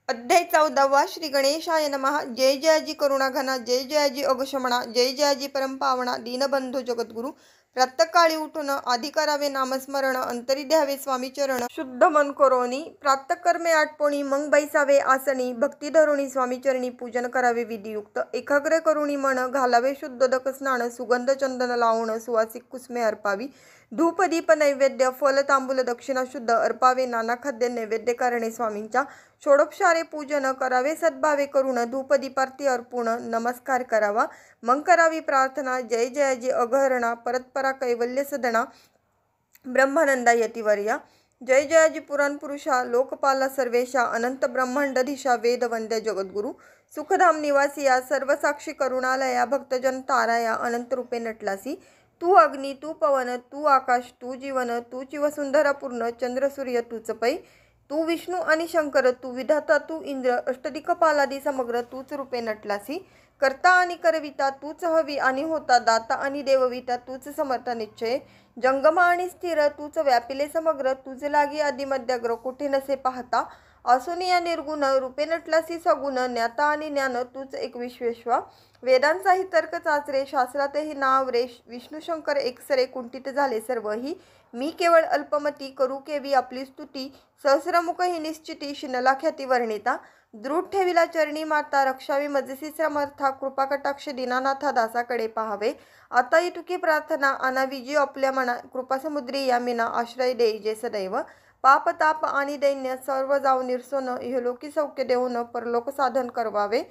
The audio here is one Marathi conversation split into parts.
अध्याय 14 श्री गणेशाय नमः। जय जयाजी करुणाघना, जय जयाजी अगशमणा, जय जयाजी परमपावना, दीनबंधू जगद्गुरु। प्रातःकाळी उठून आधी करावे नामस्मरण, अंतरी द्यावे स्वामी चरण। शुद्ध मन करोनी प्रातःकर्मे आटपोणी, मग बैसावे आसनी। भक्ती धरुणी स्वामी चरणी, पूजन करावे विधियुक्त। एकाग्र करुणी मन, घालावे शुद्धोदक स्नान। सुगंध चंदन लावून, सुवासिक कुसुमे अर्पावी। धूप दीप नैवेद्य, फल तांबूल दक्षिणा शुद्ध अर्पावे। नाना खाद्य नैवेद्य करणे स्वामींच्या। षोडोपचारे पूजन करावे सद्भावे करून, धूप दीपार्ती अर्पून नमस्कार करावा। मग करावी प्रार्थना, जय जयाजी अघहरणा, परतपरा कैवल्य सदना, ब्रह्मानंदा यतिवर्या। जय जयाजी पुराण पुरुषा, लोकपाला सर्वेशा, अनंत ब्रह्मांडधीशा, वेद वंद्य जगद्गुरु। सुखधाम निवासिया, सर्वसाक्षी करुणालया, भक्तजन ताराया, अनंत रूपे नटलासी। तू अग्नी, तू पवन, तू आकाश, तू जीवन, तू चिवसुंदर पूर्ण, चंद्र सूर्य तूच पै। तू विष्णू आणि शंकर, तू विधाता, तू इंद्र, अष्टदिक्पालादी समग्र तूच रूपे नटलासी। करता आणि करविता तूच, हवी आणि होता, दाता आणि देवविता तूच, समर्थ निश्चय। जंगम आणि स्थिर तूच, व्यापिले समग्र तुझ लागी आदिमध्यग्र, कुठे नसे पाहता। असुनिया निर्गुण रूपे नटलासी सगुण, ज्ञाता आणि ज्ञान तूच एक विश्वेश्वा। वेदांचाही तर्क चाचरे, शास्त्रातही नाव रे, विष्णू शंकर एकसरे, कुंठित झाले सर्वही। मी केवळ अल्पमती, करू केवी आपली स्तुती। सहस्रमुख ही निश्चिती, शिनला ख्याती वर्णिता। दृढ ठेविला चरणी माता, रक्षावी मजसी समर्था। कृपा कटाक्ष दीनानाथा, दासाकडे पाहावे। आता इतुकी प्रार्थना, आणावी जी आपल्या मना। कृपासमुद्री या मीना, आश्रय देई जे सदैव। पाप ताप आणि दैन्य सर्व जाऊ निरसोन, इहलोकी सौख्य देऊन परलोक साधन करवावे।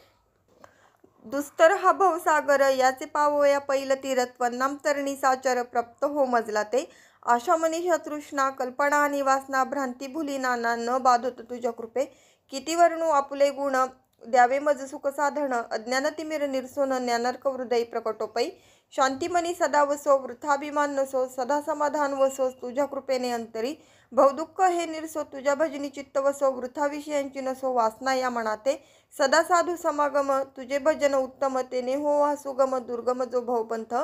दुस्तर हा भवसागर, याचे पावोया पैल तीरथ। वन्नाम तरणी साचर, प्राप्त हो मजला ते। आशा मनीषा तृष्णा, कल्पना आणि वासना, भ्रांती भुली नाना, न बाधोत तुझ्या कृपे। किती वर्णू आपुले गुण, द्यावे मज सुख साधन। अज्ञान तिमिर निरसोन, ज्ञानार्क हृदय प्रकटोपै। शांतिमनी सदा वसो, वृथाभिमान नसो, सदा समाधान वसो तुझ्या कृपेने अंतरी। भवदुःख हे निरसो, तुझ्या भजनी चित्त वसो, वृथा विषयांची नसो वासना या मनाते। सदा साधू समागम, तुझे भजन उत्तम, तेने हो हा सुगम, दुर्गम जो भवपंथ।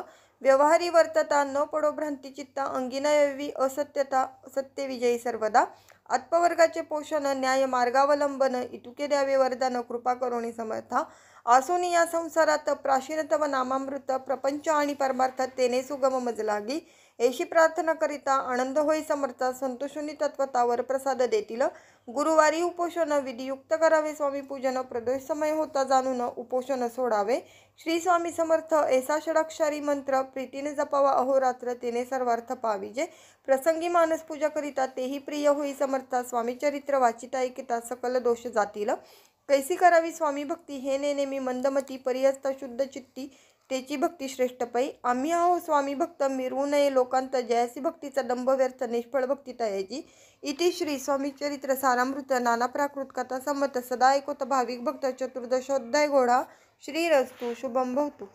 व्यवहारी वर्तता, न पडो भ्रांती चित्ता, अंगी न यावी असत्यता, सत्य विजयी सर्वदा। आत्मवर्गाचे पोषण, न्याय मार्गावलंबन, इतुके द्यावे वरदान, कृपा करुणी समर्था। आसुनी या संसारात, प्राचीन तव नामामृत, प्रपंच आणि परमार्थ तेने सुगम मज लागी। ऐशी प्रार्थना करिता, आनंद होई समर्था, संतोषुनी तत्वतावर प्रसाद देतील। गुरुवारी उपोषण, विधियुक्त करावे स्वामी पूजन, प्रदोष समय होता जाणून उपोषण सोडावे। श्री स्वामी समर्थ ऐसा षडाक्षरी मंत्र, प्रीतीने जपावा अहोरात्र, तेने सर्वार्थ पाविजे। प्रसंगी मानस पूजा करिता, तेही प्रिय होई समर्था, स्वामी चरित्र वाचिता ऐकिता सकल दोष जातील। कैसी करावी स्वामी भक्ती, हे नेनेमी मंदमती, परिहस्ता शुद्ध चित्ती, तेची भक्ती श्रेष्ठ पै। आम्ही आहो स्वामी भक्त, मिरवू नये लोकांत, जयासी भक्तीचा दंभ व्यर्थ, निष्फळ भक्ती तयाची। इति श्री स्वामी चरित्र सारामृत, नाना प्राकृत कथा संमत, सदा ऐकोत भाविक भक्त, चतुर्दशोध्याय घोडा। श्रीरस्तु शुभम भवतु।